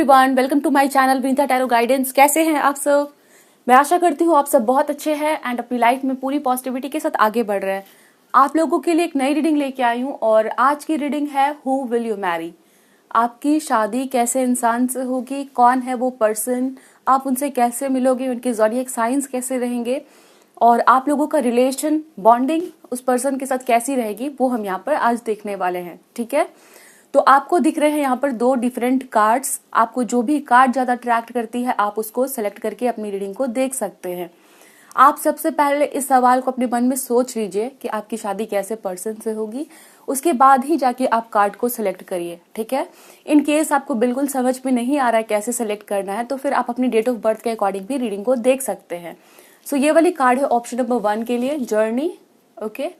Everyone, welcome to my channel Vinita tarot guidance. कैसे हैं आप सब? मैं आशा करती हूँ आप सब बहुत अच्छे हैं एंड अपनी लाइफ में पूरी पॉजिटिविटी के साथ आगे बढ़ रहे हैं। आप लोगों के लिए एक नई रीडिंग लेके आई हूँ और आज की रीडिंग है हु विल यू मैरी। आपकी शादी कैसे इंसान से होगी, कौन है वो पर्सन, आप उनसे कैसे मिलोगे, उनके ज़ोडिएक साइंस कैसे रहेंगे और आप लोगों का रिलेशन बॉन्डिंग उस पर्सन के साथ कैसी रहेगी, वो हम यहाँ पर आज देखने वाले हैं। ठीक है, तो आपको दिख रहे हैं यहाँ पर दो डिफरेंट कार्ड्स। आपको जो भी कार्ड ज्यादा अट्रैक्ट करती है आप उसको सेलेक्ट करके अपनी रीडिंग को देख सकते हैं। आप सबसे पहले इस सवाल को अपने मन में सोच लीजिए कि आपकी शादी कैसे पर्सन से होगी, उसके बाद ही जाके आप कार्ड को सिलेक्ट करिए। ठीक है, इन केस आपको बिल्कुल समझ में नहीं आ रहा है कैसे सेलेक्ट करना है तो फिर आप अपनी डेट ऑफ बर्थ के अकॉर्डिंग भी रीडिंग को देख सकते हैं। सो ये वाली कार्ड है ऑप्शन नंबर 1 के लिए, जर्नी। ओके,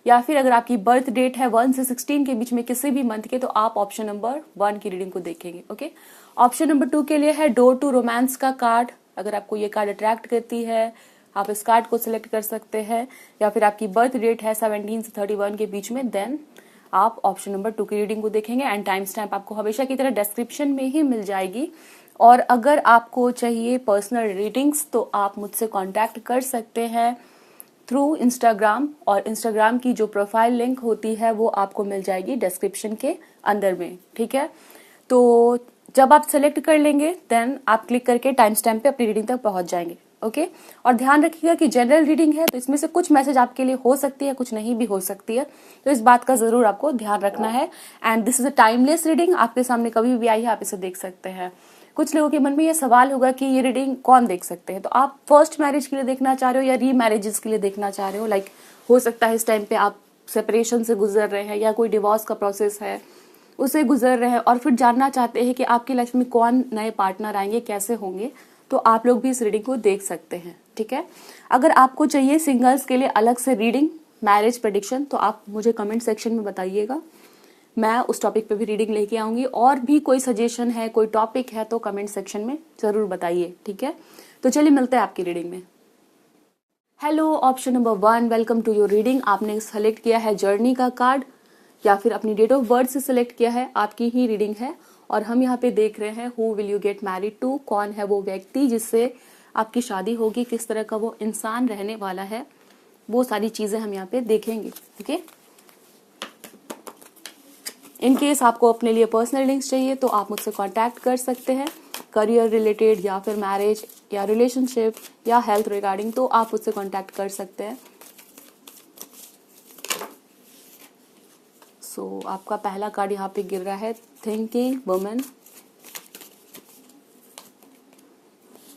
या फिर अगर आपकी बर्थ डेट है 1 से 16 के बीच में किसी भी मंथ के, तो आप ऑप्शन नंबर 1 की रीडिंग को देखेंगे। ओके, ऑप्शन नंबर 2 के लिए है डोर टू रोमांस का कार्ड। अगर आपको ये कार्ड अट्रैक्ट करती है आप इस कार्ड को सिलेक्ट कर सकते हैं, या फिर आपकी बर्थ डेट है 17 से 31 के बीच में, देन आप ऑप्शन नंबर 2 की रीडिंग को देखेंगे। एंड टाइम स्टैम्प आपको हमेशा की तरह डिस्क्रिप्शन में ही मिल जाएगी। और अगर आपको चाहिए पर्सनल रीडिंग्स तो आप मुझसे कॉन्टैक्ट कर सकते हैं थ्रू इंस्टाग्राम, और इंस्टाग्राम की जो प्रोफाइल लिंक होती है वो आपको मिल जाएगी डिस्क्रिप्शन के अंदर में। ठीक है, तो जब आप सेलेक्ट कर लेंगे देन आप क्लिक करके टाइम स्टैम्प पे अपनी रीडिंग तक पहुंच जाएंगे। ओके, और ध्यान रखिएगा कि जनरल रीडिंग है तो इसमें से कुछ मैसेज आपके लिए हो सकती है, कुछ नहीं भी हो सकती है, तो इस बात का जरूर आपको ध्यान रखना है। And this is a timeless reading, आपके सामने कभी भी आई है आप इसे देख सकते हैं। कुछ लोगों के मन में ये सवाल होगा कि ये रीडिंग कौन देख सकते हैं, तो आप फर्स्ट मैरिज के लिए देखना चाह रहे हो या री मैरिजेस के लिए देखना चाह रहे हो। लाइक हो सकता है इस टाइम पे आप सेपरेशन से गुजर रहे हैं या कोई डिवोर्स का प्रोसेस है उसे गुजर रहे हैं और फिर जानना चाहते हैं कि आपकी लाइफ में कौन नए पार्टनर आएंगे, कैसे होंगे, तो आप लोग भी इस रीडिंग को देख सकते हैं। ठीक है, अगर आपको चाहिए सिंगल्स के लिए अलग से रीडिंग, मैरिज प्रेडिक्शन, तो आप मुझे कमेंट सेक्शन में बताइएगा, मैं उस टॉपिक पे भी रीडिंग लेके आऊंगी। और भी कोई सजेशन है, कोई टॉपिक है तो कमेंट सेक्शन में जरूर बताइए। ठीक है, तो चलिए मिलते हैं आपकी रीडिंग में। Hello option number 1, welcome to your reading. आपने सेलेक्ट किया है जर्नी का कार्ड या फिर अपनी डेट ऑफ बर्थ से सिलेक्ट किया है, आपकी ही रीडिंग है। और हम यहाँ पे देख रहे हैं who will you get married to, कौन है वो व्यक्ति जिससे आपकी शादी होगी, किस तरह का वो इंसान रहने वाला है, वो सारी चीजें हम यहाँ पे देखेंगे। ठीक है, इन केस आपको अपने लिए पर्सनल लिंक्स चाहिए तो आप मुझसे कांटेक्ट कर सकते हैं, करियर रिलेटेड या फिर मैरिज या रिलेशनशिप या हेल्थ रिगार्डिंग, तो आप मुझसे कांटेक्ट कर सकते हैं। सो आपका पहला कार्ड यहाँ पे गिर रहा है thinking woman,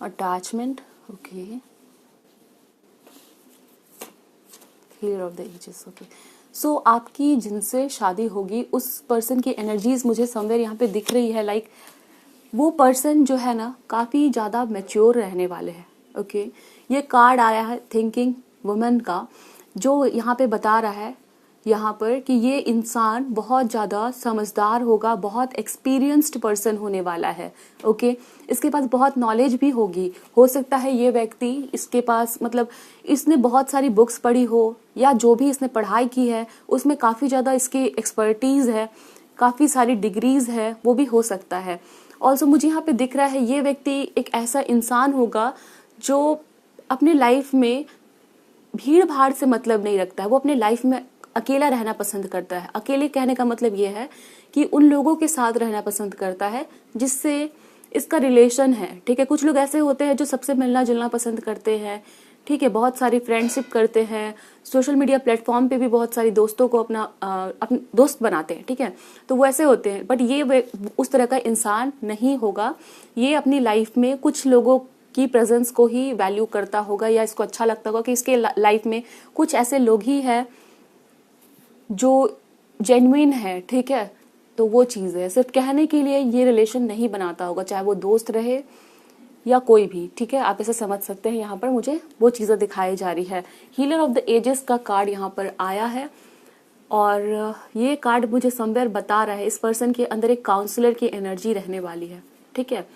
attachment. Okay, healer of the ages. Okay, so आपकी जिनसे शादी होगी उस पर्सन की एनर्जीज मुझे समवेयर यहाँ पे दिख रही है। लाइक वो पर्सन जो है ना काफी ज्यादा मैच्योर रहने वाले हैं। ओके, ये कार्ड आया है थिंकिंग वुमन का, जो यहाँ पे बता रहा है यहाँ पर कि ये इंसान बहुत ज्यादा समझदार होगा, बहुत एक्सपीरियंस्ड पर्सन होने वाला है। ओके, इसके पास बहुत नॉलेज भी होगी। हो सकता है ये व्यक्ति, इसके पास मतलब इसने बहुत सारी बुक्स पढ़ी हो या जो भी इसने पढ़ाई की है उसमें काफी ज्यादा इसकी एक्सपर्टीज है, काफी सारी डिग्रीज है, वो भी हो सकता है। ऑल्सो मुझे यहाँ पे दिख रहा है ये व्यक्ति एक ऐसा इंसान होगा जो अपने लाइफ में भीड़ भाड़ से मतलब नहीं रखता है, वो अपने लाइफ में अकेला रहना पसंद करता है। अकेले कहने का मतलब ये है कि उन लोगों के साथ रहना पसंद करता है जिससे इसका रिलेशन है। ठीक है, कुछ लोग ऐसे होते हैं जो सबसे मिलना जुलना पसंद करते हैं। ठीक है, बहुत सारी फ्रेंडशिप करते हैं, सोशल मीडिया प्लेटफॉर्म पे भी बहुत सारी दोस्तों को अपना दोस्त बनाते हैं। ठीक है, तो वो ऐसे होते हैं, बट ये उस तरह का इंसान नहीं होगा। ये अपनी लाइफ में कुछ लोगों की प्रेजेंस को ही वैल्यू करता होगा या इसको अच्छा लगता होगा कि इसके लाइफ में कुछ ऐसे लोग ही है जो जेन्युइन है। ठीक है, तो वो चीज है, सिर्फ कहने के लिए ये रिलेशन नहीं बनाता होगा, चाहे वो दोस्त रहे या कोई भी। ठीक है, आप इसे समझ सकते हैं। यहाँ पर मुझे वो चीजें दिखाई जा रही है। हीलर ऑफ द एजेस का कार्ड यहाँ पर आया है और ये कार्ड मुझे समवेयर बता रहा है इस पर्सन के अंदर एक काउंसलर की एनर्जी रहने वाली है। ठीक है,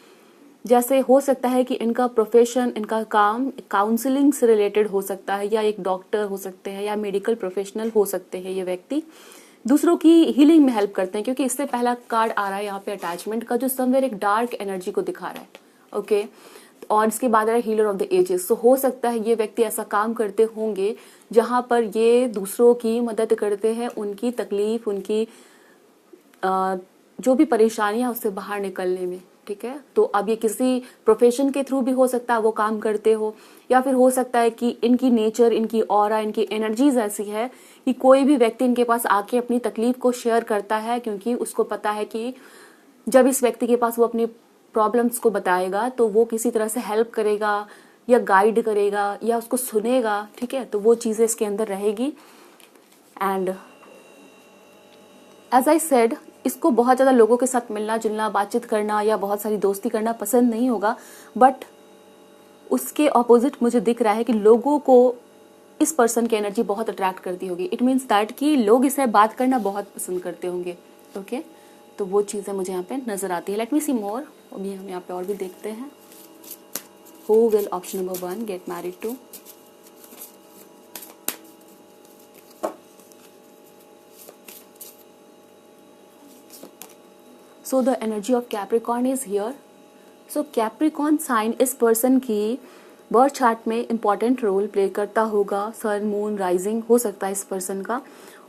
जैसे हो सकता है कि इनका प्रोफेशन, इनका काम काउंसलिंग से रिलेटेड हो सकता है, या एक डॉक्टर हो सकते हैं या मेडिकल प्रोफेशनल हो सकते हैं ये व्यक्ति, दूसरों की हीलिंग में हेल्प करते हैं, क्योंकि इससे पहला कार्ड आ रहा है यहाँ पे अटैचमेंट का, जो समवेयर एक डार्क एनर्जी को दिखा रहा है। ओके, और इसके बाद आ रहा है हीलर ऑफ द एजेस। सो हो सकता है ये व्यक्ति ऐसा काम करते होंगे जहां पर ये दूसरों की मदद करते हैं, उनकी तकलीफ, उनकी जो भी परेशानियां उससे बाहर निकलने में। ठीक है, तो अब ये किसी प्रोफेशन के थ्रू भी हो सकता है वो काम करते हो, या फिर हो सकता है कि इनकी नेचर, इनकी ऑरा, इनकी एनर्जीज ऐसी है कि कोई भी व्यक्ति इनके पास आके अपनी तकलीफ को शेयर करता है, क्योंकि उसको पता है कि जब इस व्यक्ति के पास वो अपनी प्रॉब्लम्स को बताएगा तो वो किसी तरह से हेल्प करेगा या गाइड करेगा या उसको सुनेगा। ठीक है, तो वो चीज़ें इसके अंदर रहेगी। एंड एज आई सेड, इसको बहुत ज़्यादा लोगों के साथ मिलना जुलना, बातचीत करना या बहुत सारी दोस्ती करना पसंद नहीं होगा, बट उसके ऑपोजिट मुझे दिख रहा है कि लोगों को इस पर्सन की एनर्जी बहुत अट्रैक्ट करती होगी। इट मीन्स दैट कि लोग इसे बात करना बहुत पसंद करते होंगे। ओके, तो वो चीज़ें मुझे यहाँ पे नजर आती है। लेट मी सी मोर, अभी हम यहाँ पे और भी देखते हैं। Who will option number 1 get married to? So the energy of Capricorn is here. So Capricorn sign इस पर्सन की बर्थ चार्ट में इम्पॉर्टेंट रोल प्ले करता होगा। सन, मून, राइजिंग हो सकता है इस पर्सन का।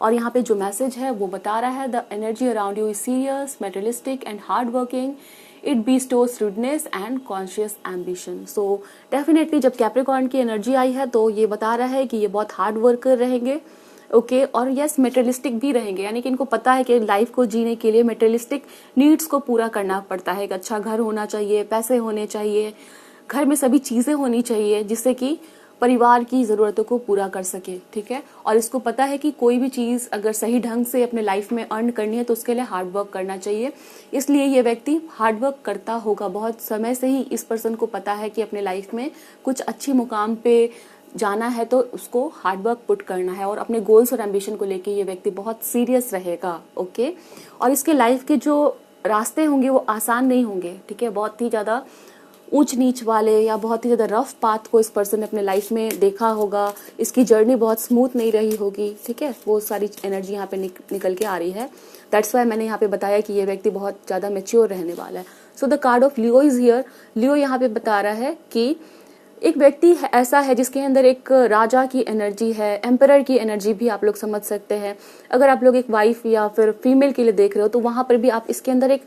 और यहाँ पे जो मैसेज है वो बता रहा है, the energy around you is serious, materialistic and hard working. It bestows shrewdness and conscious ambition. So definitely जब कैप्रिकॉर्न की एनर्जी आई है तो ये बता रहा है कि ये बहुत हार्ड वर्कर रहेंगे। ओके, और यस मेटेरियलिस्टिक भी रहेंगे, यानी कि इनको पता है कि लाइफ को जीने के लिए मेटेरियलिस्टिक नीड्स को पूरा करना पड़ता है। एक अच्छा घर होना चाहिए, पैसे होने चाहिए, घर में सभी चीजें होनी चाहिए जिससे कि परिवार की जरूरतों को पूरा कर सके। ठीक है, और इसको पता है कि कोई भी चीज अगर सही ढंग से अपने लाइफ में अर्न करनी है तो उसके लिए हार्ड वर्क करना चाहिए। इसलिए ये व्यक्ति हार्ड वर्क करता होगा। बहुत समय से ही इस पर्सन को पता है कि अपने लाइफ में कुछ अच्छी मुकाम पे जाना है तो उसको हार्ड वर्क पुट करना है, और अपने गोल्स और एम्बिशन को लेके ये व्यक्ति बहुत सीरियस रहेगा। ओके, और इसके लाइफ के जो रास्ते होंगे वो आसान नहीं होंगे। ठीक है, बहुत ही ज्यादा ऊंच नीच वाले या बहुत ही ज्यादा रफ पाथ को इस पर्सन ने अपने लाइफ में देखा होगा। इसकी जर्नी बहुत स्मूथ नहीं रही होगी। ठीक है, वो सारी एनर्जी यहाँ पे निकल के आ रही है। दैट्स वाई मैंने यहाँ पे बताया कि ये व्यक्ति बहुत ज्यादा मेच्योर रहने वाला है। So the card of Leo is here. Leo यहाँ पे बता रहा है कि एक व्यक्ति ऐसा है जिसके अंदर एक राजा की एनर्जी है, एम्परर की एनर्जी भी आप लोग समझ सकते हैं। अगर आप लोग एक वाइफ या फिर फीमेल के लिए देख रहे हो तो वहां पर भी आप इसके अंदर एक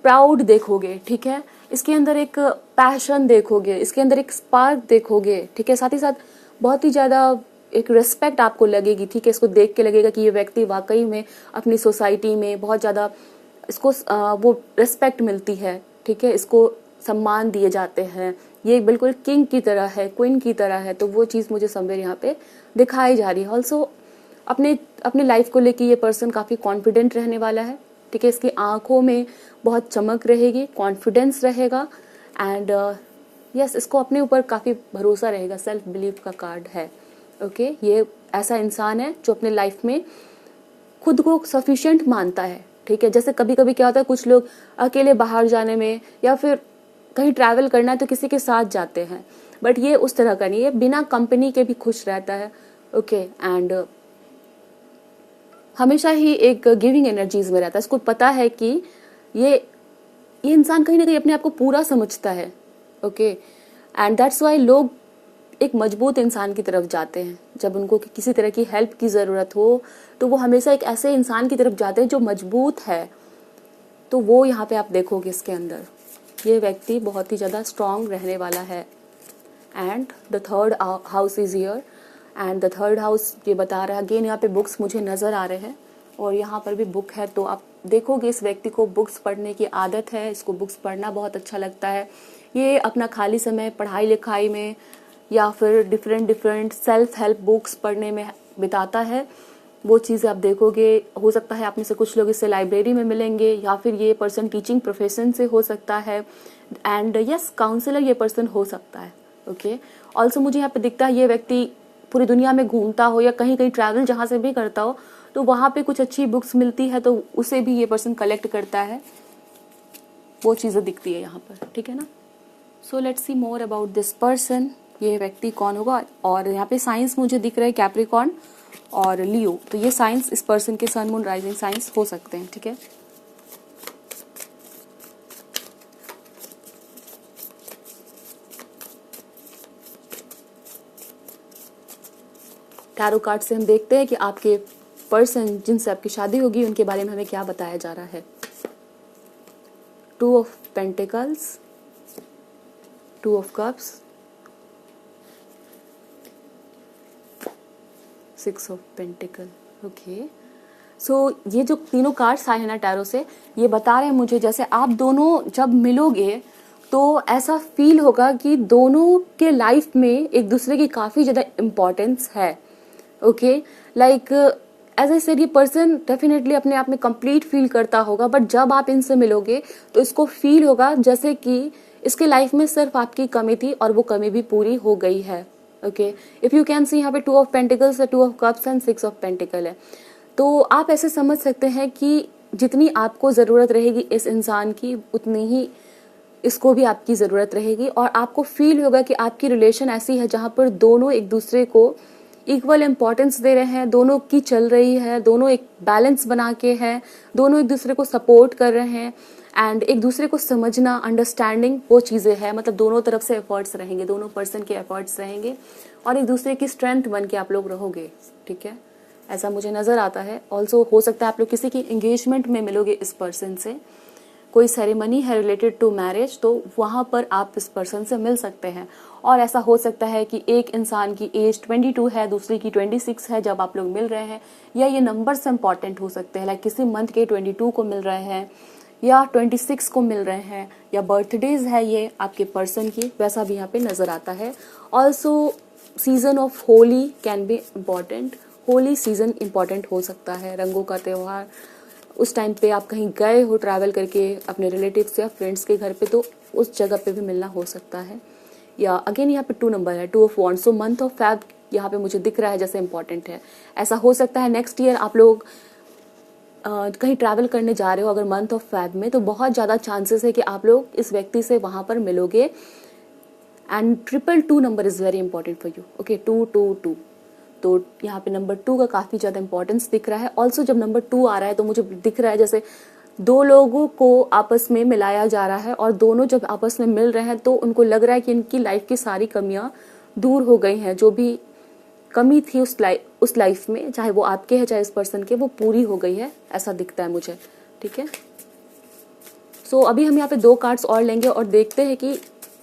प्राउड देखोगे। ठीक है, इसके अंदर एक पैशन देखोगे, इसके अंदर एक स्पार्क देखोगे। ठीक है, साथ ही साथ बहुत ही ज्यादा एक रिस्पेक्ट आपको लगेगी। ठीक है, इसको देख के लगेगा कि ये व्यक्ति वाकई में अपनी सोसाइटी में बहुत ज्यादा इसको वो रिस्पेक्ट मिलती है। ठीक है, इसको सम्मान दिए जाते हैं, ये बिल्कुल किंग की तरह है, क्वीन की तरह है। तो वो चीज़ मुझे समवेयर यहाँ पे दिखाई जा रही है। ऑल्सो अपने लाइफ को लेके ये पर्सन काफ़ी कॉन्फिडेंट रहने वाला है। ठीक है, इसकी आंखों में बहुत चमक रहेगी, कॉन्फिडेंस रहेगा, एंड यस इसको अपने ऊपर काफ़ी भरोसा रहेगा। सेल्फ बिलीव का कार्ड है। ओके, ये ऐसा इंसान है जो अपने लाइफ में खुद को सफिशिएंट मानता है। ठीक है, जैसे कभी कभी क्या होता है, कुछ लोग अकेले बाहर जाने में या फिर कहीं ट्रैवल करना है तो किसी के साथ जाते हैं, बट ये उस तरह का नहीं है, बिना कंपनी के भी खुश रहता है। ओके, एंड हमेशा ही एक गिविंग एनर्जीज में रहता है। इसको पता है कि ये इंसान कहीं ना कहीं अपने आप को पूरा समझता है। ओके, एंड दैट्स वाई लोग एक मजबूत इंसान की तरफ जाते हैं। जब उनको किसी तरह की हेल्प की जरूरत हो तो वो हमेशा एक ऐसे इंसान की तरफ जाते हैं जो मजबूत है। तो वो यहाँ पे आप देखोगे इसके अंदर ये व्यक्ति बहुत ही ज्यादा स्ट्रांग रहने वाला है। And the third house is here, and the third house ये बता रहा है, अगेन यहाँ पे बुक्स मुझे नजर आ रहे हैं और यहाँ पर भी बुक है। तो आप देखोगे इस व्यक्ति को बुक्स पढ़ने की आदत है, इसको बुक्स पढ़ना बहुत अच्छा लगता है। ये अपना खाली समय पढ़ाई लिखाई में या फिर डिफरेंट सेल्फ हेल्प बुक्स पढ़ने में बिताता है। वो चीज़ें आप देखोगे। हो सकता है आप में से कुछ लोग इससे लाइब्रेरी में मिलेंगे, या फिर ये पर्सन टीचिंग प्रोफेशन से हो सकता है, एंड यस काउंसलर ये पर्सन हो सकता है। ओके, ऑल्सो मुझे यहाँ पे दिखता है ये व्यक्ति पूरी दुनिया में घूमता हो या कहीं कहीं ट्रैवल जहाँ से भी करता हो तो वहाँ पे कुछ अच्छी बुक्स मिलती है तो उसे भी ये पर्सन कलेक्ट करता है। वो चीज़ें दिखती है यहाँ पर। ठीक है ना। So let's see more about this person. ये व्यक्ति कौन होगा। और यहाँ पे साइंस मुझे दिख रहा है कैप्रिकॉर्न, और लियो, तो ये साइंस इस पर्सन के सन मून राइजिंग साइंस हो सकते हैं, ठीक है। टैरो कार्ड से हम देखते हैं कि आपके पर्सन जिनसे आपकी शादी होगी उनके बारे में हमें क्या बताया जा रहा है। 2 of pentacles, 2 of cups, 6 of pentacle. Okay, so ये जो तीनों कार्ड्स आए हैं ना टैरो से, ये बता रहे हैं मुझे जैसे आप दोनों जब मिलोगे तो ऐसा फील होगा कि दोनों के लाइफ में एक दूसरे की काफी ज्यादा इम्पोर्टेंस है। Okay, like as I said, ये पर्सन डेफिनेटली अपने आप में कंप्लीट फील करता होगा, बट जब आप इनसे मिलोगे तो इसको फील होगा जैसे कि इसके लाइफ में सिर्फ आपकी कमी थी और वो कमी भी पूरी हो गई है। Okay, if you can see यहाँ पे 2 of pentacles, 2 of cups and 6 of pentacle है। तो आप ऐसे समझ सकते हैं कि जितनी आपको जरूरत रहेगी इस इंसान की, उतनी ही इसको भी आपकी जरूरत रहेगी, और आपको फील होगा कि आपकी रिलेशन ऐसी है जहां पर दोनों एक दूसरे को इक्वल इम्पोर्टेंस दे रहे हैं, दोनों की चल रही है, दोनों एक बैलेंस बना के हैं, दोनों एक दूसरे को सपोर्ट कर रहे हैं, एंड एक दूसरे को समझना, अंडरस्टैंडिंग, वो चीजें हैं। मतलब दोनों तरफ से एफर्ट्स रहेंगे, दोनों पर्सन के एफर्ट्स रहेंगे, और एक दूसरे की स्ट्रेंथ बन के आप लोग रहोगे, ठीक है, ऐसा मुझे नजर आता है। ऑल्सो हो सकता है आप लोग किसी की एंगेजमेंट में मिलोगे इस पर्सन से, कोई सेरेमनी है रिलेटेड टू मैरिज, तो वहां पर आप इस पर्सन से मिल सकते हैं। और ऐसा हो सकता है कि एक इंसान की एज 22 है, दूसरी की 26 है जब आप लोग मिल रहे हैं, या ये नंबर्स इंपॉर्टेंट हो सकते हैं, लाइक किसी मंथ के 22 को मिल रहे हैं या 26 को मिल रहे हैं, या बर्थडेज है ये आपके पर्सन की, वैसा भी यहाँ पे नजर आता है। Also season of Holi can be important, Holi season important हो सकता है, रंगों का त्योहार। उस टाइम पे आप कहीं गए हो ट्रैवल करके अपने रिलेटिव्स या फ्रेंड्स के घर पे, तो उस जगह पे भी मिलना हो सकता है। या अगेन यहाँ पे 2 नंबर है, 2 of wands, so month of Feb यहाँ पे मुझे दिख रहा है जैसे इंपॉर्टेंट है। ऐसा हो सकता है नेक्स्ट ईयर आप लोग कहीं ट्रैवल करने जा रहे हो अगर मंथ ऑफ फेब में, तो बहुत ज्यादा चांसेस है कि आप लोग इस व्यक्ति से वहां पर मिलोगे। And 222 number is very important for you. Okay, 222, तो यहाँ पे नंबर 2 का काफी ज्यादा इंपॉर्टेंस दिख रहा है। ऑल्सो जब नंबर 2 आ रहा है तो मुझे दिख रहा है जैसे 2 लोगों को आपस में मिलाया जा रहा है, और दोनों जब आपस में मिल रहे हैं तो उनको लग रहा है कि इनकी लाइफ की सारी कमियां दूर हो गई हैं, जो भी कमी थी उस लाइफ में, चाहे वो आपके है चाहे इस पर्सन के, वो पूरी हो गई है, ऐसा दिखता है मुझे, ठीक है। सो अभी हम यहाँ पे 2 कार्ड्स और लेंगे और देखते हैं कि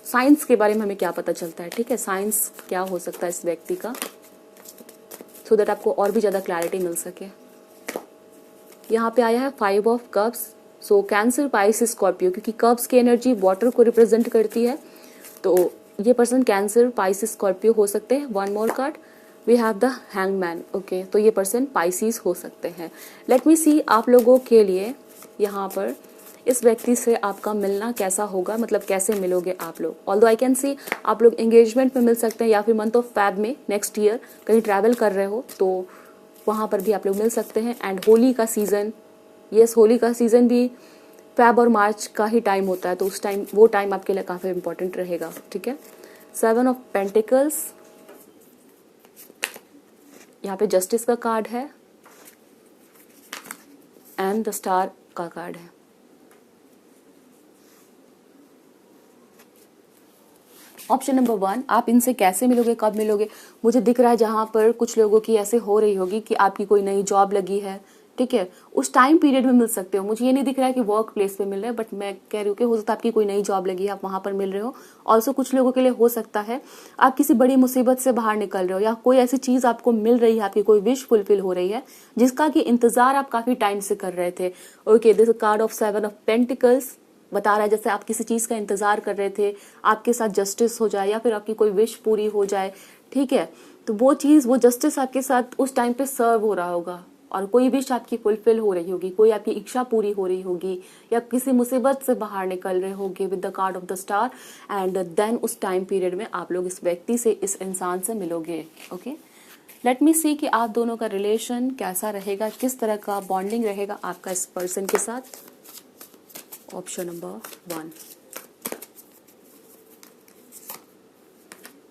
साइंस के बारे में हमें क्या पता चलता है, ठीक है, साइंस क्या हो सकता है इस व्यक्ति का, सो दैट आपको और भी ज्यादा क्लैरिटी मिल सके। यहाँ पे आया है 5 of cups, so cancer, Pisces, Scorpio, क्योंकि कप्स की एनर्जी वाटर को रिप्रेजेंट करती है, तो ये पर्सन कैंसर, पाइसिस, स्कॉर्पियो हो सकते हैं। 1 more card, we have the hangman. Okay, तो ये पर्सन पाइसिस हो सकते हैं। लेट मी सी आप लोगों के लिए यहाँ पर इस व्यक्ति से आपका मिलना कैसा होगा, मतलब कैसे मिलोगे आप लोग। ऑल्दो आई कैन सी आप लोग एंगेजमेंट में मिल सकते हैं, या फिर मंथ ऑफ फेब में नेक्स्ट ईयर कहीं ट्रैवल कर रहे हो तो वहां पर भी आप लोग मिल सकते हैं। एंड होली का सीजन, यस, होली का सीजन भी फेब और मार्च का ही टाइम होता है, तो उस टाइम वो टाइम आपके लिए काफी इंपॉर्टेंट रहेगा, ठीक है। 7 ऑफ पेंटिकल्स, यहाँ पे जस्टिस का कार्ड है एंड द स्टार का कार्ड है। ऑप्शन नंबर 1, आप इनसे कैसे मिलोगे, कब मिलोगे, मुझे दिख रहा है जहां पर कुछ लोगों की ऐसे हो रही होगी कि आपकी कोई नई जॉब लगी है, ठीक है, उस टाइम पीरियड में मिल सकते हो। मुझे ये नहीं दिख रहा है कि वर्क प्लेस पे मिल रहे हैं, बट मैं कह रही हूँ कि हो सकता है आपकी कोई नई जॉब लगी है, आप वहां पर मिल रहे हो। ऑल्सो कुछ लोगों के लिए हो सकता है आप किसी बड़ी मुसीबत से बाहर निकल रहे हो, या कोई ऐसी चीज आपको मिल रही है, आपकी कोई विश फुलफिल हो रही है जिसका कि इंतजार आप काफी टाइम से कर रहे थे। Okay, this card of 7 of pentacles बता रहा है जैसे आप किसी चीज का इंतजार कर रहे थे, आपके साथ जस्टिस हो जाए या फिर आपकी कोई विश पूरी हो जाए, ठीक है, तो वो चीज, वो जस्टिस आपके साथ उस टाइम पे सर्व हो रहा होगा, और कोई विश आपकी फुलफिल हो रही होगी, कोई आपकी इच्छा पूरी हो रही होगी, या किसी मुसीबत से बाहर निकल रहे होगे with the card of the star. And then उस टाइम पीरियड में आप लोग इस व्यक्ति से, इस इंसान से मिलोगे। ओके, लेट मी सी कि आप दोनों का रिलेशन कैसा रहेगा, किस तरह का बॉन्डिंग रहेगा आपका इस पर्सन के साथ। ऑप्शन नंबर 1,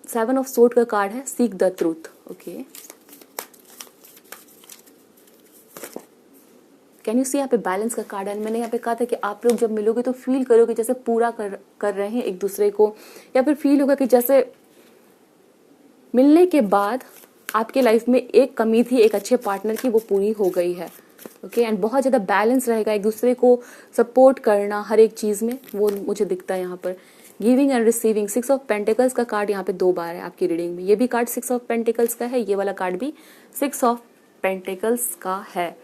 7 ऑफ सोर्ड का कार्ड है, seek the truth. Okay, can you see यहाँ पे बैलेंस का कार्ड है। मैंने यहाँ पे कहा था कि आप लोग जब मिलोगे तो फील करोगे जैसे पूरा कर रहे हैं एक दूसरे को, या फिर फील होगा कि जैसे मिलने के बाद आपके लाइफ में एक कमी थी एक अच्छे पार्टनर की, वो पूरी हो गई है। ओके, एंड बहुत ज़्यादा बैलेंस रहेगा, एक दूसरे को सपोर्ट करना हर एक चीज़ में, वो मुझे दिखता है यहाँ पर। Giving and receiving, 6 of pentacles का कार्ड यहाँ पे 2 बार है आपकी रीडिंग में। ये भी कार्ड 6 ऑफ पेंटिकल्स का है, ये वाला कार्ड भी 6 ऑफ पेंटिकल्स का है।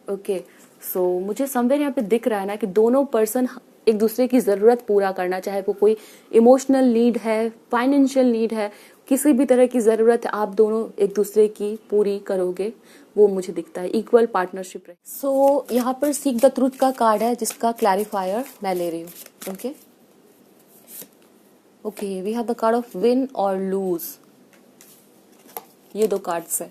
ओके, सो मुझे समवेयर यहाँ पे दिख रहा है ना कि दोनों पर्सन एक दूसरे की ज़रूरत पूरा करना, चाहे वो कोई इमोशनल नीड है, फाइनेंशियल नीड है, किसी भी तरह की ज़रूरत है, आप दोनों एक दूसरे की पूरी करोगे, वो मुझे दिखता है। इक्वल पार्टनरशिप रहे। सो यहाँ पर सीक द ट्रूथ का कार्ड है जिसका क्लैरिफायर मैं ले रही हूँ। Okay okay, we have the card of win और लूज। ये 2 कार्ड्स है।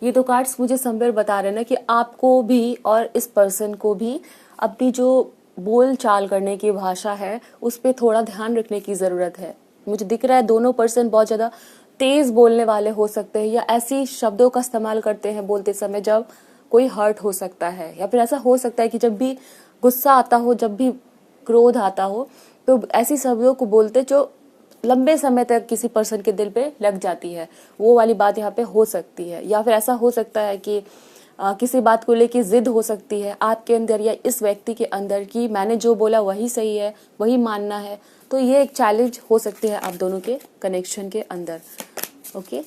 ये 2 कार्ड्स मुझे समवेयर बता रहे हैं ना कि आपको भी और इस पर्सन को भी अपनी जो बोल चाल करने की भाषा है उस पर थोड़ा ध्यान रखने की ज़रूरत है। मुझे दिख रहा है दोनों पर्सन बहुत ज़्यादा तेज बोलने वाले हो सकते हैं, या ऐसी शब्दों का इस्तेमाल करते हैं बोलते समय जब कोई हर्ट हो सकता है, या फिर ऐसा हो सकता है कि जब भी गुस्सा आता हो, जब भी क्रोध आता हो, तो ऐसी शब्दों को बोलते जो लंबे समय तक किसी पर्सन के दिल पे लग जाती है, वो वाली बात यहाँ पे हो सकती है। या फिर ऐसा हो सकता है कि किसी बात को लेके जिद हो सकती है आपके अंदर या इस व्यक्ति के अंदर कि मैंने जो बोला वही सही है, वही मानना है। तो ये एक चैलेंज हो सकती है आप दोनों के कनेक्शन के अंदर। Okay,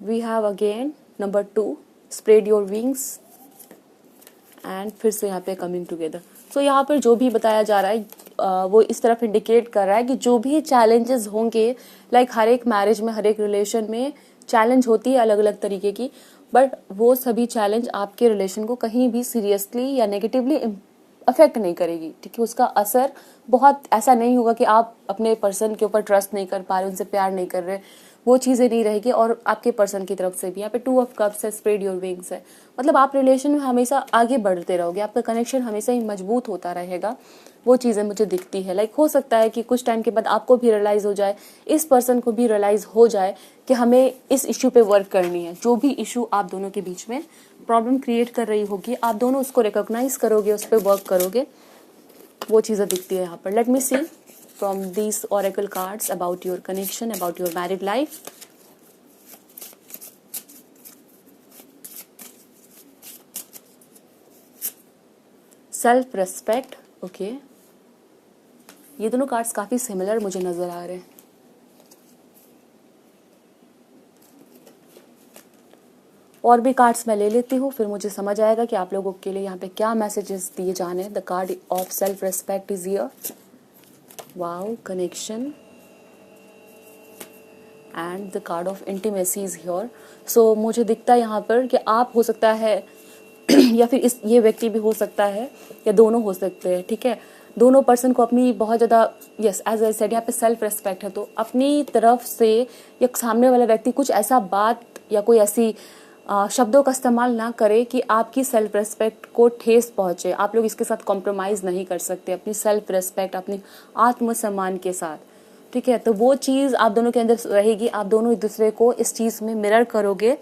we have again number 2, spread your wings, and फिर से यहाँ पे कमिंग टुगेदर। सो यहाँ पर जो भी बताया जा रहा है वो इस तरफ इंडिकेट कर रहा है कि जो भी चैलेंजेस होंगे, लाइक हर एक मैरिज में, हर एक रिलेशन में चैलेंज होती है अलग अलग तरीके की, बट वो सभी चैलेंज आपके रिलेशन को कहीं भी सीरियसली या नेगेटिवली अफेक्ट नहीं करेगी। ठीक है, उसका असर बहुत ऐसा नहीं होगा कि आप अपने पर्सन के ऊपर ट्रस्ट नहीं कर पा रहे, उनसे प्यार नहीं कर रहे, वो चीज़ें नहीं रहेगी। और आपके पर्सन की तरफ से भी यहाँ पे 2 ऑफ कप्स है, स्प्रेड योर विंग्स है, मतलब आप रिलेशन में हमेशा आगे बढ़ते रहोगे, आपका कनेक्शन हमेशा ही मजबूत होता रहेगा। वो चीज़ें मुझे दिखती है। लाइक हो सकता है कि कुछ टाइम के बाद आपको भी रियलाइज़ हो जाए, इस पर्सन को भी रियलाइज़ हो जाए कि हमें इस इश्यू पे वर्क करनी है। जो भी इशू आप दोनों के बीच में प्रॉब्लम क्रिएट कर रही होगी, आप दोनों उसको रिकॉग्नाइज करोगे, उस पर वर्क करोगे, वो चीज़ें दिखती है यहाँ पर। Let me see from these oracle cards about your connection, about your married life. Self respect. Okay, ये दोनों कार्ड्स काफी सिमिलर मुझे नजर आ रहे हैं। और भी कार्ड्स मैं ले लेती हूँ, फिर मुझे समझ आएगा कि आप लोगों के लिए यहाँ पे क्या मैसेजेस दिए जाने हैं। The card of self respect is here, wow, connection, and the card of intimacy is here. So मुझे दिखता है यहाँ पर कि आप हो सकता है या फिर ये व्यक्ति भी हो सकता है, या दोनों हो सकते हैं। ठीक है, दोनों पर्सन को अपनी बहुत ज़्यादा, यस एज आई सेड, यहाँ पे सेल्फ रेस्पेक्ट है, तो अपनी तरफ से या सामने वाला व्यक्ति कुछ ऐसा बात या कोई ऐसी शब्दों का इस्तेमाल ना करे कि आपकी सेल्फ रेस्पेक्ट को ठेस पहुंचे। आप लोग इसके साथ कॉम्प्रोमाइज़ नहीं कर सकते अपनी सेल्फ रेस्पेक्ट, अपनी आत्मसम्मान के साथ। ठीक है, तो वो चीज़ आप दोनों के अंदर रहेगी, आप दोनों एक दूसरे को इस चीज़ में मिरर करोगे।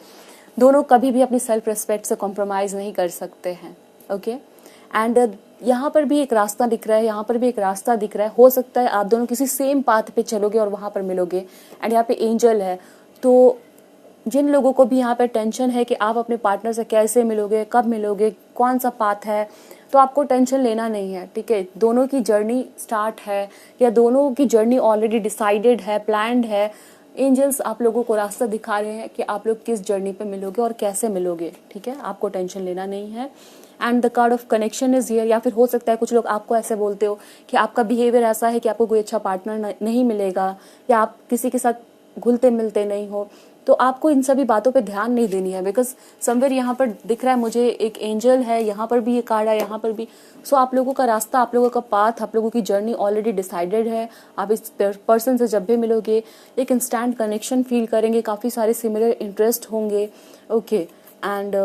दोनों कभी भी अपनी सेल्फ रेस्पेक्ट से कॉम्प्रोमाइज़ नहीं कर सकते हैं। ओके, एंड यहाँ पर भी एक रास्ता दिख रहा है, यहाँ पर भी एक रास्ता दिख रहा है। हो सकता है आप दोनों किसी सेम पाथ पे चलोगे और वहाँ पर मिलोगे। एंड यहाँ पे एंजल है, तो जिन लोगों को भी यहाँ पे टेंशन है कि आप अपने पार्टनर से कैसे मिलोगे, कब मिलोगे, कौन सा पाथ है, तो आपको टेंशन लेना नहीं है। ठीक है, दोनों की जर्नी स्टार्ट है, या दोनों की जर्नी ऑलरेडी डिसाइडेड है, प्लान्ड है। एंजल्स आप लोगों को रास्ता दिखा रहे हैं कि आप लोग किस जर्नी पे मिलोगे और कैसे मिलोगे। ठीक है, आपको टेंशन लेना नहीं है। And the card of connection is here. या फिर हो सकता है कुछ लोग आपको ऐसे बोलते हो कि आपका बिहेवियर ऐसा है कि आपको कोई अच्छा पार्टनर नहीं मिलेगा, या आप किसी के साथ घुलते मिलते नहीं हो, तो आपको इन सभी बातों पे ध्यान नहीं देनी है। बिकॉज समवेयर यहाँ पर दिख रहा है मुझे एक एंजल है, यहाँ पर भी ये कार्ड है, यहाँ पर भी। सो आप लोगों का रास्ता, आप लोगों का पाथ, आप लोगों की जर्नी ऑलरेडी डिसाइडेड है। आप इस पर्सन से जब भी मिलोगे एक इंस्टेंट कनेक्शन फील करेंगे, काफ़ी सारे सिमिलर इंटरेस्ट होंगे। ओके, एंड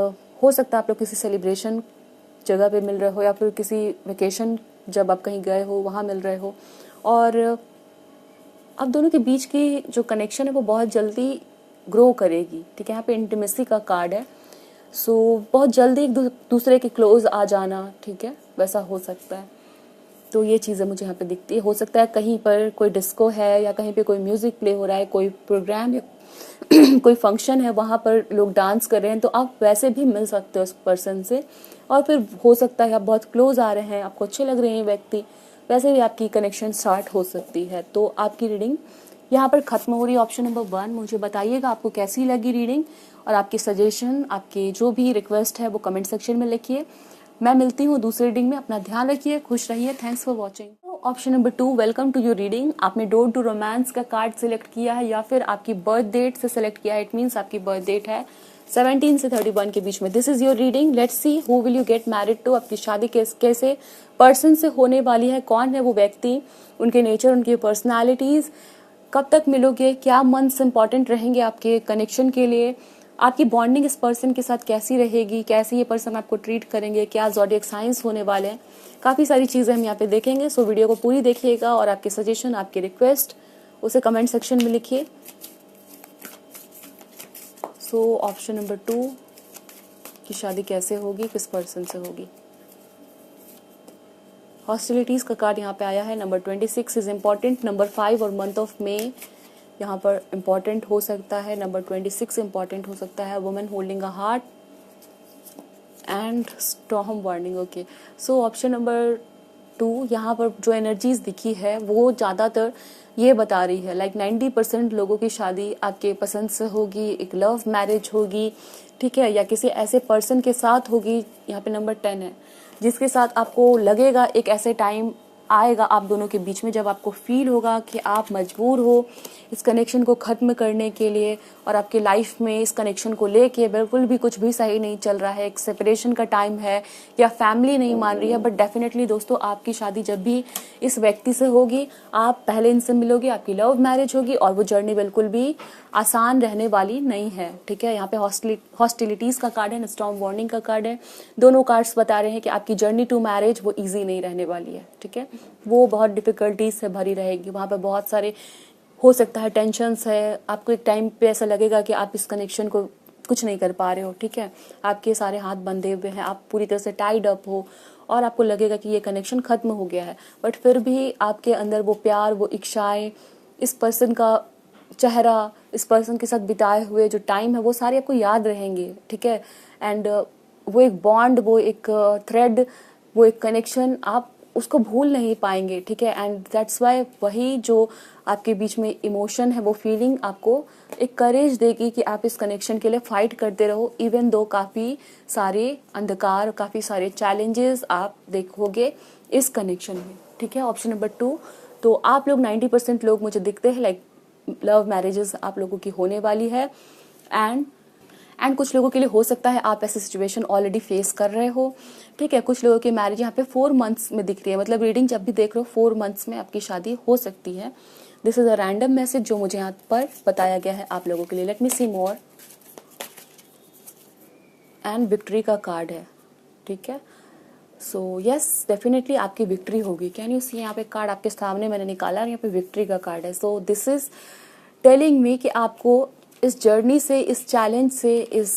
हो सकता है आप लोग किसी सेलिब्रेशन जगह पे मिल रहे हो, या फिर किसी वेकेशन जब आप कहीं गए हो वहाँ मिल रहे हो, और आप दोनों के बीच की जो कनेक्शन है वो बहुत जल्दी ग्रो करेगी। ठीक है, यहाँ पे इंटीमेसी का कार्ड है। बहुत जल्दी एक दूसरे के क्लोज आ जाना, ठीक है, वैसा हो सकता है। तो ये चीज़ें मुझे यहाँ पे दिखती है। हो सकता है कहीं पर कोई डिस्को है या कहीं पे कोई म्यूजिक प्ले हो रहा है, कोई प्रोग्राम या कोई फंक्शन है, वहाँ पर लोग डांस कर रहे हैं, तो आप वैसे भी मिल सकते हो उस पर्सन से। और फिर हो सकता है आप बहुत क्लोज आ रहे हैं, आपको अच्छे लग रहे हैं व्यक्ति, वैसे भी आपकी कनेक्शन स्टार्ट हो सकती है। तो आपकी रीडिंग यहाँ पर खत्म हो रही है, ऑप्शन नंबर 1। मुझे बताइएगा आपको कैसी लगी रीडिंग, और आपके सजेशन, आपके जो भी रिक्वेस्ट है वो कमेंट सेक्शन में लिखिए। मैं मिलती हूँ दूसरी रीडिंग में। अपना ध्यान रखिए, खुश रहिए। Thanks for watching. Option number 2, welcome to your reading. आपने डोर टू रोमांस का कार्ड सिलेक्ट किया है या फिर आपकी बर्थ डेट से सिलेक्ट किया है। इट मीन्स आपकी बर्थ डेट है 17 से 31 के बीच में। This is your reading. Let's see who will you get married to. आपकी शादी कैसे पर्सन से होने वाली है, कौन है वो व्यक्ति, उनके नेचर, उनकी पर्सनैलिटीज, कब तक मिलोगे, क्या मंथ्स इंपॉर्टेंट रहेंगे आपके कनेक्शन के लिए, आपकी बॉन्डिंग इस पर्सन के साथ कैसी रहेगी, कैसे ये पर्सन आपको ट्रीट करेंगे, क्या ज़ोडिएक साइंस होने वाले हैं। काफ़ी सारी चीज़ें हम यहाँ पे देखेंगे। सो वीडियो को पूरी देखिएगा और आपके सजेशन, आपकी रिक्वेस्ट उसे कमेंट सेक्शन में लिखिए। सो ऑप्शन नंबर 2 की शादी कैसे होगी, किस पर्सन से होगी। हॉस्टिलिटीज़ का कार्ड यहाँ पे आया है। Number 26 is important. नंबर 5 और मंथ ऑफ मे यहाँ पर इम्पॉर्टेंट हो सकता है। नंबर 26 इम्पॉर्टेंट हो सकता है। Women holding a heart and storm warning. Okay, so option number 2 यहाँ पर जो एनर्जीज दिखी है वो ज़्यादातर ये बता रही है, लाइक 90% लोगों की शादी आपके पसंद से होगी, एक लव मैरिज होगी, ठीक है, या किसी ऐसे पर्सन के साथ होगी। यहाँ पे नंबर 10 है, जिसके साथ आपको लगेगा एक ऐसे टाइम आएगा आप दोनों के बीच में जब आपको फील होगा कि आप मजबूर हो इस कनेक्शन को ख़त्म करने के लिए, और आपके लाइफ में इस कनेक्शन को लेके बिल्कुल भी कुछ भी सही नहीं चल रहा है, एक सेपरेशन का टाइम है या फैमिली नहीं मान रही है। बट डेफिनेटली दोस्तों, आपकी शादी जब भी इस व्यक्ति से होगी, आप पहले इनसे मिलोगे, आपकी लव मैरिज होगी, और वो जर्नी बिल्कुल भी आसान रहने वाली नहीं है, ठीक है। यहाँ पे हॉस्टिलिटीज़ का कार्ड है, स्टॉर्म वार्निंग का कार्ड है। दोनों कार्ड्स बता रहे हैं कि आपकी जर्नी टू मैरिज वो ईजी नहीं रहने वाली है, ठीक है, वो बहुत डिफिकल्टीज से भरी रहेगी। वहाँ पे बहुत सारे हो सकता है टेंशन्स है, आपको एक टाइम पे ऐसा लगेगा कि आप इस कनेक्शन को कुछ नहीं कर पा रहे हो, ठीक है, आपके सारे हाथ बंधे हुए हैं, आप पूरी तरह से टाइड अप हो और आपको लगेगा कि ये कनेक्शन खत्म हो गया है। बट फिर भी आपके अंदर वो प्यार, वो इच्छाएं, इस पर्सन का चेहरा, इस पर्सन के साथ बिताए हुए जो टाइम है वो सारे आपको याद रहेंगे, ठीक है। एंड वो एक बॉन्ड, वो एक थ्रेड, वो एक कनेक्शन आप उसको भूल नहीं पाएंगे, ठीक है। एंड दैट्स वाई वही जो आपके बीच में इमोशन है, वो फीलिंग आपको एक करेज देगी कि आप इस कनेक्शन के लिए फाइट करते रहो, इवन दो काफ़ी सारे अंधकार, काफ़ी सारे चैलेंजेस आप देखोगे इस कनेक्शन में, ठीक है। ऑप्शन नंबर 2, तो आप लोग 90% लोग मुझे दिखते हैं लाइक लव मैरिजेस आप लोगों की होने वाली है। एंड कुछ लोगों के लिए हो सकता है आप ऐसी सिचुएशन ऑलरेडी फेस कर रहे हो, ठीक है। कुछ लोगों की मैरिज यहाँ पे 4 मंथ्स में दिख रही है, मतलब रीडिंग जब भी देख रहे हो 4 मंथ्स में आपकी शादी हो सकती है। This is a random message जो मुझे यहाँ पर बताया गया है आप लोगों के लिए। Let me see more. And victory का कार्ड है, ठीक है। सो यस, डेफिनेटली आपकी विक्ट्री होगी। कैन यू सी, यहाँ पे कार्ड आपके सामने मैंने निकाला और यहाँ पे विक्ट्री का कार्ड है। So this is telling me कि आपको इस जर्नी से, इस चैलेंज से, इस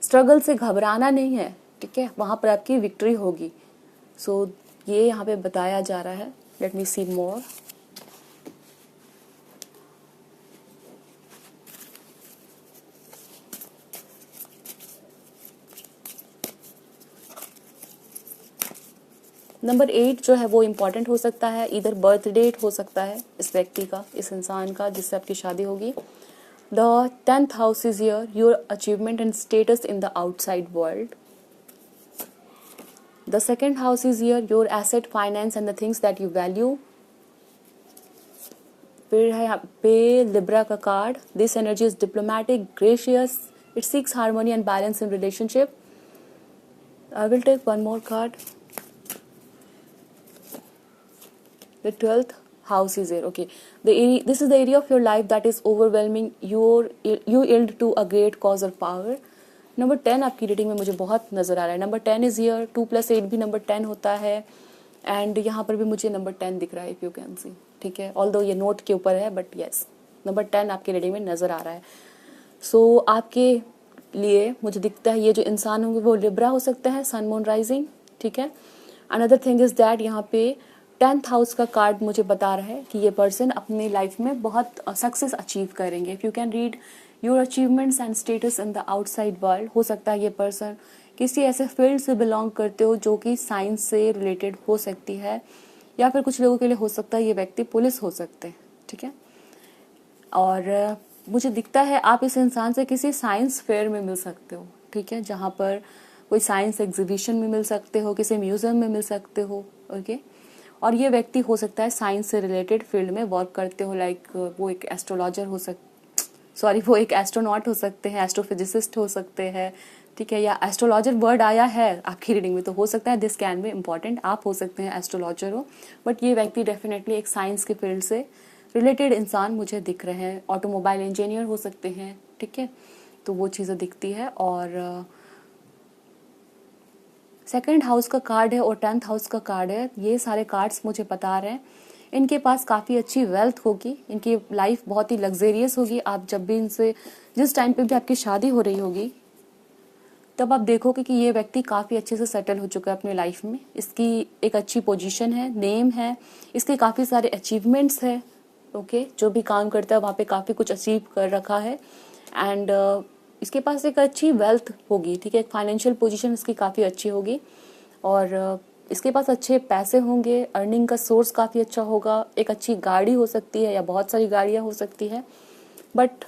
स्ट्रगल से घबराना नहीं है, ठीक है, वहाँ पर आपकी विक्ट्री होगी। सो ये यहाँ पे बताया जा रहा है। लेट मी सी मोर। नंबर 8 जो है वो इम्पॉर्टेंट हो सकता है, इधर बर्थ डेट हो सकता है इस व्यक्ति का, इस इंसान का जिससे आपकी शादी होगी। The 10th house is here, your achievement and status in the outside world. The second house is here, your asset, finance and the things that you value. फिर है यहाँ पे लिब्रा का card. This energy is diplomatic, gracious. It seeks harmony and balance in relationship. I will take one more card. The 12th house is here. Okay, this is the area of your life that is overwhelming. You yield to a great cause or power. Number 10 आपकी reading में मुझे बहुत नजर आ रहा है। Number 10 is here. 2+8 भी number 10 होता है। एंड यहाँ पर भी मुझे नंबर 10 दिख रहा है, इफ यू कैन सी, ठीक है। ऑल्दो ये नोट के ऊपर है, बट यस, नंबर 10 आपकी रीडिंग में नजर आ रहा है। सो आपके लिए मुझे दिखता है ये जो इंसान होंगे वो लिब्रा हो सकते हैं, सन मून राइजिंग, ठीक है। अनदर थिंग इज दैट यहाँ पे 10th हाउस का कार्ड मुझे बता रहा है कि ये पर्सन अपनी लाइफ में बहुत सक्सेस अचीव करेंगे। If you can read your achievements and status in the outside world, हो सकता है ये पर्सन किसी ऐसे फील्ड से बिलोंग करते हो जो कि साइंस से रिलेटेड हो सकती है, या फिर कुछ लोगों के लिए हो सकता है ये व्यक्ति पुलिस हो सकते हैं, ठीक है। और मुझे दिखता है आप इस इंसान से किसी साइंस फेयर में मिल सकते हो, ठीक है, जहाँ पर कोई साइंस एग्जीबिशन में मिल सकते हो, किसी म्यूजियम में मिल सकते हो, ओके। और ये व्यक्ति हो सकता है साइंस से रिलेटेड फील्ड में वर्क करते हो, लाइक वो एक एस्ट्रोलॉजर हो वो एक एस्ट्रोनॉट हो सकते हैं, एस्ट्रोफिजिसिस्ट हो सकते हैं, ठीक है, या एस्ट्रोलॉजर वर्ड आया है आपकी रीडिंग में तो हो सकता है दिस कैन बी इम्पॉर्टेंट, आप हो सकते हैं एस्ट्रोलॉजर हो, बट ये व्यक्ति डेफिनेटली एक साइंस के फील्ड से रिलेटेड इंसान मुझे दिख रहे हैं। ऑटोमोबाइल इंजीनियर हो सकते हैं, ठीक है, तो वो चीज़ें दिखती है। और सेकंड हाउस का कार्ड है और 10th हाउस का कार्ड है, ये सारे कार्ड्स मुझे बता रहे हैं इनके पास काफ़ी अच्छी वेल्थ होगी, इनकी लाइफ बहुत ही लग्जेरियस होगी। आप जब भी इनसे जिस टाइम पे भी आपकी शादी हो रही होगी तब आप देखोगे कि ये व्यक्ति काफ़ी अच्छे से सेटल हो चुका है अपनी लाइफ में, इसकी एक अच्छी पोजीशन है, नेम है, इसके काफ़ी सारे अचीवमेंट्स है, ओके, जो भी काम करता है वहाँ पे काफ़ी कुछ अचीव कर रखा है। एंड इसके पास एक अच्छी वेल्थ होगी, ठीक है, एक फाइनेंशियल पोजीशन इसकी काफ़ी अच्छी होगी, और इसके पास अच्छे पैसे होंगे, अर्निंग का सोर्स काफ़ी अच्छा होगा, एक अच्छी गाड़ी हो सकती है या बहुत सारी गाड़ियाँ हो सकती है, बट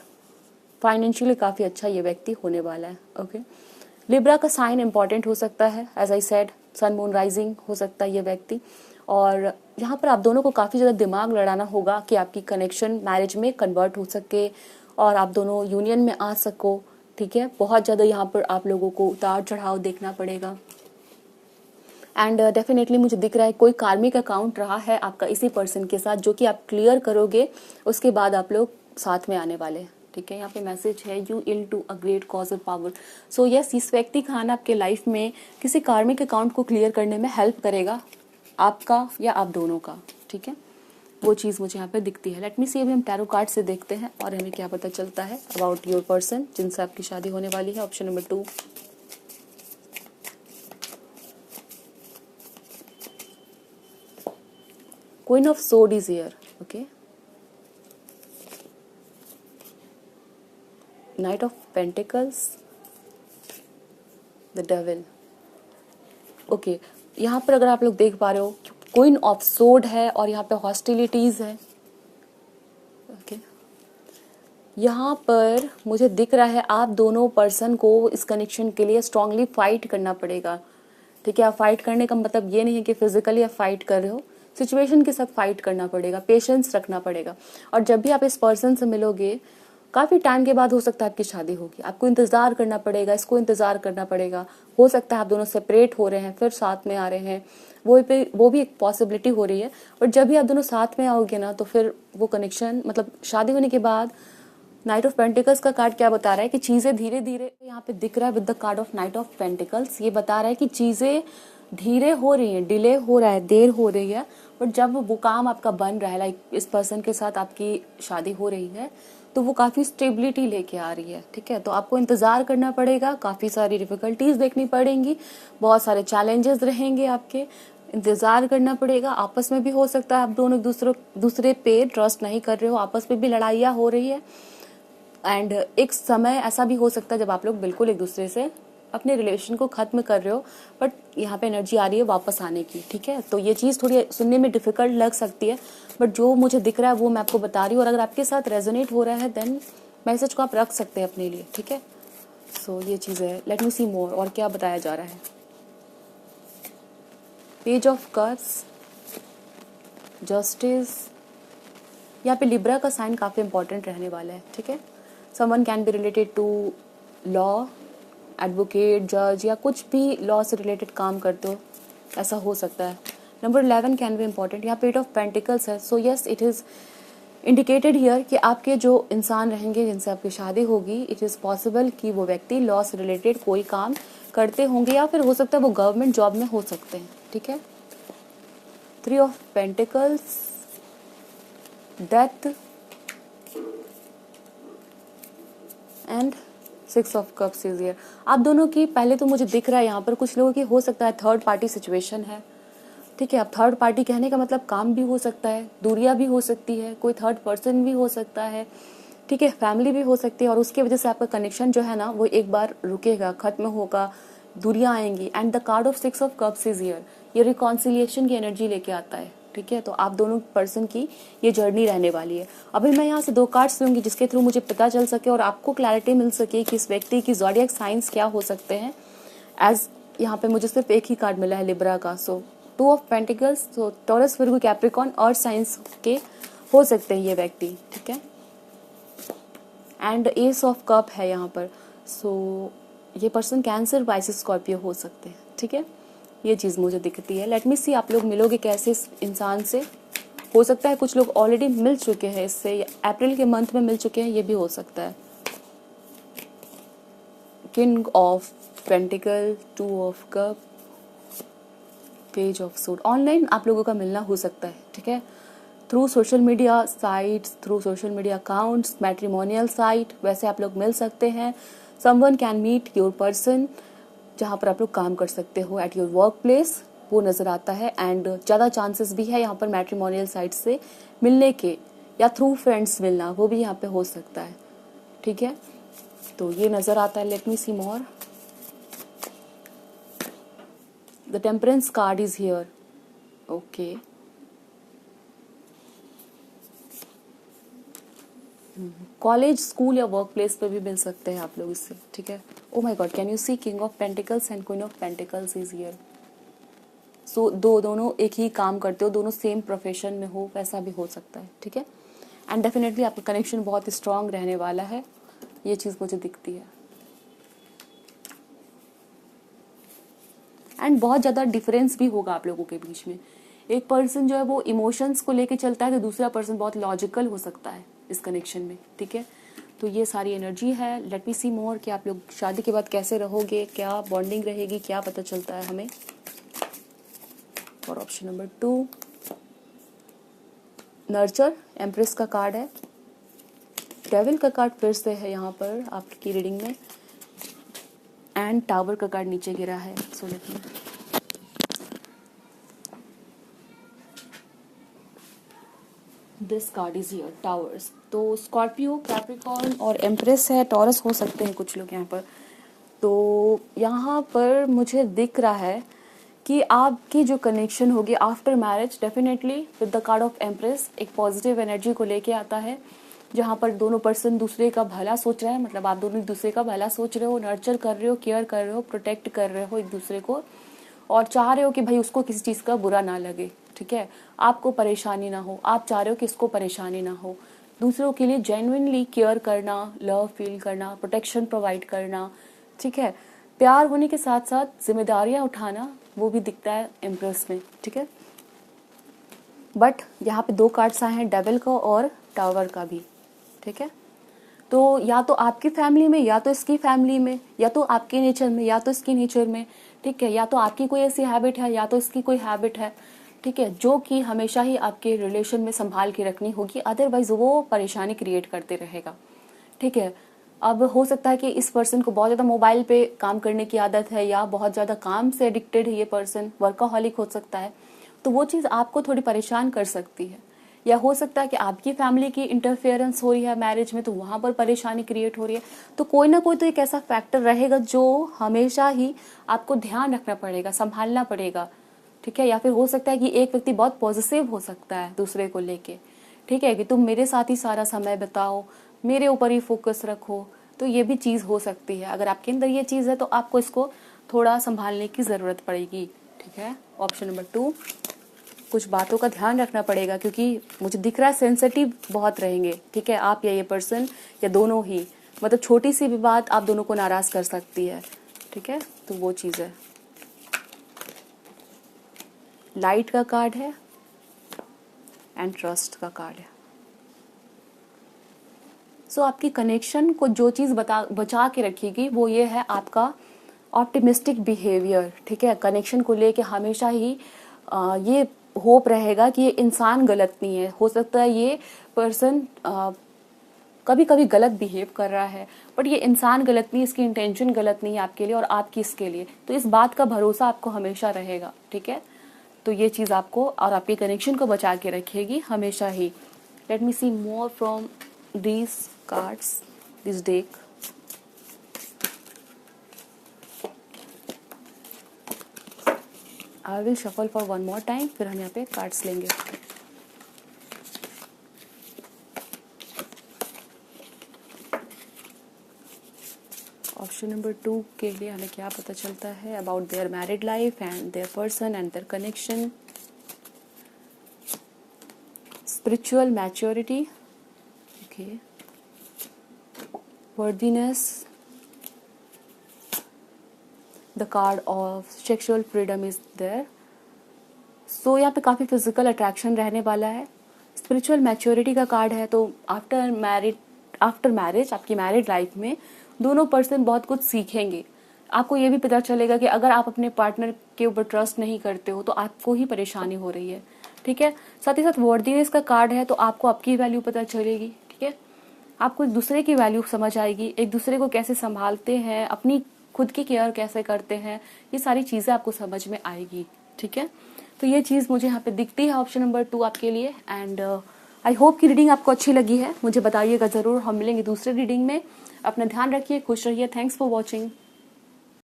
फाइनेंशियली काफ़ी अच्छा ये व्यक्ति होने वाला है, ओके। लिब्रा का साइन इंपॉर्टेंट हो सकता है, as I said sun moon rising हो सकता है ये व्यक्ति, और यहाँ पर आप दोनों को काफ़ी ज़्यादा दिमाग लड़ाना होगा कि आपकी कनेक्शन मैरिज में कन्वर्ट हो सके और आप दोनों यूनियन में आ सको, ठीक है। बहुत ज़्यादा यहाँ पर आप लोगों को उतार चढ़ाव देखना पड़ेगा। एंड डेफिनेटली मुझे दिख रहा है कोई कार्मिक अकाउंट रहा है आपका इसी पर्सन के साथ जो कि आप क्लियर करोगे, उसके बाद आप लोग साथ में आने वाले हैं, ठीक है। यहाँ पे मैसेज है you'll to a great cause और पावर। सो यस, इस व्यक्ति का आना आपके लाइफ में किसी कार्मिक अकाउंट को क्लियर करने में हेल्प करेगा, आपका या आप दोनों का, ठीक है, वो चीज़ मुझे यहाँ पे दिखती है। लेट मी सी, अभी हम टैरो कार्ड से देखते हैं और हमें क्या पता चलता है अबाउट योर पर्सन जिनसे आपकी शादी होने वाली है। ऑप्शन नंबर 2, क्वीन ऑफ सोड is here, okay, night of pentacles, the devil, okay. यहाँ पर अगर आप लोग देख पा रहे हो क्वीन ऑफ सोड है और यहाँ पे हॉस्टिलिटीज है, ओके। यहाँ पर मुझे दिख रहा है आप दोनों पर्सन को इस कनेक्शन के लिए स्ट्रांगली फाइट करना पड़ेगा, ठीक है। आप फाइट करने का मतलब ये नहीं है कि फिजिकली आप फाइट कर रहे हो, सिचुएशन के साथ फाइट करना पड़ेगा, पेशेंस रखना पड़ेगा। और जब भी आप इस पर्सन से मिलोगे काफ़ी टाइम के बाद हो सकता है आपकी शादी होगी, आपको इंतज़ार करना पड़ेगा, इसको इंतज़ार करना पड़ेगा। हो सकता है आप दोनों सेपरेट हो रहे हैं फिर साथ में आ रहे हैं, वो भी एक पॉसिबिलिटी हो रही है। और जब भी आप दोनों साथ में आओगे ना तो फिर वो कनेक्शन, मतलब शादी होने के बाद नाइट ऑफ पेंटिकल्स का कार्ड क्या बता रहा है कि चीज़ें धीरे धीरे, यहाँ पे दिख रहा है with the card of night of pentacles, ये बता रहा है कि चीज़ें धीरे हो रही हैं, डिले हो रहा है, देर हो रही है, बट जब वो काम आपका बन रहा है, लाइक इस पर्सन के साथ आपकी शादी हो रही है तो वो काफ़ी स्टेबिलिटी लेके आ रही है, ठीक है। तो आपको इंतज़ार करना पड़ेगा, काफ़ी सारी डिफ़िकल्टीज देखनी पड़ेंगी, बहुत सारे चैलेंजेस रहेंगे, आपके इंतज़ार करना पड़ेगा। आपस में भी हो सकता है आप दोनों दूसरे पे ट्रस्ट नहीं कर रहे हो, आपस में भी लड़ाइयाँ हो रही है। एंड एक समय ऐसा भी हो सकता है जब आप लोग बिल्कुल एक दूसरे से अपने रिलेशन को खत्म कर रहे हो, बट यहाँ पे एनर्जी आ रही है वापस आने की, ठीक है। तो ये चीज़ थोड़ी सुनने में डिफिकल्ट लग सकती है, बट जो मुझे दिख रहा है वो मैं आपको बता रही हूँ, और अगर आपके साथ रेजोनेट हो रहा है देन मैसेज को आप रख सकते हैं अपने लिए, ठीक है। सो ये चीज़ है। लेट मी सी मोर, और क्या बताया जा रहा है। पेज ऑफ कप्स, जस्टिस, यहाँ पे लिब्रा का साइन काफ़ी इंपॉर्टेंट रहने वाला है, ठीक है। Someone can be related to law, advocate, जज, या कुछ भी लॉ से रिलेटेड काम करते हो, ऐसा हो सकता है। नंबर 11 कैन बी इम्पॉर्टेंट, यहाँ पेट ऑफ पेंटिकल्स है। So yes, it is indicated here कि आपके जो इंसान रहेंगे जिनसे आपकी शादी होगी, इट इज़ पॉसिबल कि वो व्यक्ति लॉ से रिलेटेड कोई काम करते होंगे, या फिर हो सकता है वो गवर्नमेंट जॉब में हो सकते हैं, ठीक है। 3 of pentacles, death and 6 of cups is here. आप दोनों की पहले तो मुझे दिख रहा है यहाँ पर कुछ लोगों की हो सकता है थर्ड पार्टी सिचुएशन है, ठीक है। अब थर्ड पार्टी कहने का मतलब काम भी हो सकता है, दूरियां भी हो सकती है, कोई थर्ड पर्सन भी हो सकता है, ठीक है, फैमिली भी हो सकती है, और उसकी वजह से आपका कनेक्शन जो है ना वो एक बार रुकेगा, खत्म होगा, दूरियां आएंगी। And the card of 6 of cups is here, ये रिकॉन्सिलिएशन की एनर्जी लेके आता है, ठीक है। तो आप दोनों पर्सन की ये जर्नी रहने वाली है। अभी मैं यहाँ से 2 कार्ड्स लूंगी जिसके थ्रू मुझे पता चल सके और आपको क्लैरिटी मिल सके कि इस व्यक्ति की ज़ोडिएक साइंस क्या हो सकते हैं। एज यहाँ पे मुझे सिर्फ एक ही कार्ड मिला है लिब्रा का, सो 2 ऑफ पेंटिकल्स, तो टॉरस, विर्गो, कैप्रिकॉर्न और साइंस के हो सकते हैं ये व्यक्ति, ठीक है। एंड एस ऑफ कप है यहाँ पर, सो ये पर्सन कैंसर, पाइसेस, स्कॉर्पियो हो सकते हैं, ठीक है। ये चीज़ मुझे दिखती है। लेट मी सी आप लोग मिलोगे कैसे इस इंसान से। हो सकता है कुछ लोग ऑलरेडी मिल चुके हैं इससे, अप्रैल के मंथ में मिल चुके हैं, ये भी हो सकता है। King of pentacle, 2 of cup, page of suit. Online आप लोगों का मिलना हो सकता है, ठीक है, through social media sites, through social media accounts, matrimonial site, वैसे आप लोग मिल सकते हैं। Someone can meet your person, जहाँ पर आप लोग काम कर सकते हो, एट योर वर्क प्लेस, वो नज़र आता है। एंड ज़्यादा चांसेस भी है यहाँ पर मैट्रिमोनियल साइट से मिलने के, या थ्रू फ्रेंड्स मिलना, वो भी यहाँ पे हो सकता है, ठीक है। तो ये नज़र आता है। Let me see more. The temperance card is here, okay. College, school or workplace पे भी मिल सकते हैं आप लोग इससे, ठीक है। Oh my God, can you see king of pentacles and queen of pentacles is here. So दोनों एक ही काम करते हो, दोनों सेम प्रोफेशन में हो, वैसा भी हो सकता है, ठीक है। एंड डेफिनेटली आपका कनेक्शन बहुत स्ट्रांग रहने वाला है, ये चीज़ मुझे दिखती है। एंड बहुत ज़्यादा डिफरेंस भी होगा आप लोगों के बीच में। एक पर्सन जो है वो इमोशंस को लेके चलता है, तो दूसरा पर्सन बहुत लॉजिकल हो सकता है इस कनेक्शन में, ठीक है। तो ये सारी एनर्जी है। लेट मी सी मोर कि आप लोग शादी के बाद कैसे रहोगे, क्या बॉन्डिंग रहेगी, क्या पता चलता है हमें। और ऑप्शन नंबर 2 नर्चर, एम्प्रेस का कार्ड है, डेविल का कार्ड फिर से है यहाँ पर आपकी रीडिंग में, एंड टावर का कार्ड नीचे गिरा है। So let me, this card is here, towers. तो स्कॉर्पियो, कैप्रिकॉर्न और एम्प्रेस है, टॉरस हो सकते हैं कुछ लोग यहाँ पर। तो यहाँ पर मुझे दिख रहा है कि आपकी जो कनेक्शन होगी after marriage, definitely with the card of empress, एक पॉजिटिव एनर्जी को लेके आता है, जहाँ पर दोनों पर्सन दूसरे का भला सोच रहे हैं, मतलब आप दोनों एक दूसरे का भला सोच रहे हो, नर्चर कर रहे हो, केयर कर रहे हो, प्रोटेक्ट कर रहे हो एक दूसरे को, और चाह रहे हो कि भाई उसको किसी चीज़ का बुरा ना लगे, ठीक है, आपको परेशानी ना हो, आप चाह रहे हो कि इसको परेशानी ना हो। दूसरों के लिए जेन्युइनली केयर करना, लव फील करना, प्रोटेक्शन प्रोवाइड करना, ठीक है, प्यार होने के साथ साथ जिम्मेदारियां उठाना, वो भी दिखता है एम्प्रेस में, ठीक है। बट यहाँ पे 2 कार्ड्स आए हैं, डेविल का और टावर का भी, ठीक है। तो या तो आपकी फैमिली में, या तो इसकी फैमिली में, या तो आपके नेचर में, या तो इसकी नेचर में, ठीक है, या तो आपकी कोई ऐसी हैबिट है, या तो इसकी कोई हैबिट है, ठीक है, जो कि हमेशा ही आपके रिलेशन में संभाल के रखनी होगी, अदरवाइज वो परेशानी क्रिएट करते रहेगा, ठीक है। अब हो सकता है कि इस पर्सन को बहुत ज़्यादा मोबाइल पे काम करने की आदत है, या बहुत ज़्यादा काम से एडिक्टेड है ये पर्सन, वर्काहॉलिक हो सकता है, तो वो चीज़ आपको थोड़ी परेशान कर सकती है। या हो सकता है कि आपकी फैमिली की इंटरफेरेंस हो रही है मैरिज में, तो वहाँ पर परेशानी क्रिएट हो रही है। तो कोई ना कोई तो एक ऐसा फैक्टर रहेगा जो हमेशा ही आपको ध्यान रखना पड़ेगा, संभालना पड़ेगा, ठीक है। या फिर हो सकता है कि एक व्यक्ति बहुत पॉजिटिव हो सकता है दूसरे को लेके, ठीक है, कि तुम मेरे साथ ही सारा समय बिताओ, मेरे ऊपर ही फोकस रखो, तो ये भी चीज़ हो सकती है। अगर आपके अंदर ये चीज़ है तो आपको इसको थोड़ा संभालने की ज़रूरत पड़ेगी, ठीक है। ऑप्शन नंबर 2, कुछ बातों का ध्यान रखना पड़ेगा, क्योंकि मुझे दिख रहा है सेंसिटिव बहुत रहेंगे, ठीक है, आप या ये पर्सन, या दोनों ही, मतलब छोटी सी भी बात आप दोनों को नाराज़ कर सकती है, ठीक है। तो वो चीज़ है। लाइट का कार्ड है एंड ट्रस्ट का कार्ड है। सो आपकी कनेक्शन को जो चीज़ बचा के रखेगी वो ये है आपका ऑप्टिमिस्टिक बिहेवियर, ठीक है। कनेक्शन को लेके हमेशा ही ये होप रहेगा कि ये इंसान गलत नहीं है। हो सकता है ये पर्सन कभी कभी गलत बिहेव कर रहा है, बट ये इंसान गलत नहीं, इसकी इंटेंशन गलत नहीं है आपके लिए और आपकी इसके लिए, तो इस बात का भरोसा आपको हमेशा रहेगा, ठीक है। तो ये चीज़ आपको और आपके कनेक्शन को बचा के रखेगी हमेशा ही। Let me see more from these cards, this deck. I will shuffle for one more time, फिर हम यहाँ पे कार्ड्स लेंगे। ऑप्शन नंबर 2 के लिए हमें क्या पता चलता है about their married life and their person and their connection. Spiritual maturity, okay, worthiness, the card of sexual freedom is there. So यहाँ पे काफ़ी फिजिकल अट्रैक्शन रहने वाला है। स्पिरिचुअल मैच्योरिटी का कार्ड है, तो आफ्टर मैरिज आपकी मैरिड लाइफ में दोनों पर्सन बहुत कुछ सीखेंगे। आपको ये भी पता चलेगा कि अगर आप अपने पार्टनर के ऊपर ट्रस्ट नहीं करते हो तो आपको ही परेशानी हो रही है, ठीक है। साथ ही साथ वर्दीनेस का कार्ड है, तो आपको आपकी वैल्यू पता चलेगी, ठीक है। आपको एक दूसरे की वैल्यू समझ आएगी, एक दूसरे को कैसे संभालते हैं, अपनी खुद की केयर कैसे करते हैं, ये सारी चीज़ें आपको समझ में आएगी, ठीक है। तो ये चीज़ मुझे यहाँ पे दिखती है ऑप्शन नंबर 2 आपके लिए। एंड आई होप कि रीडिंग आपको अच्छी लगी है, मुझे बताइएगा ज़रूर। हम मिलेंगे दूसरे रीडिंग में। अपना ध्यान रखिए, खुश रहिए। Thanks for watching.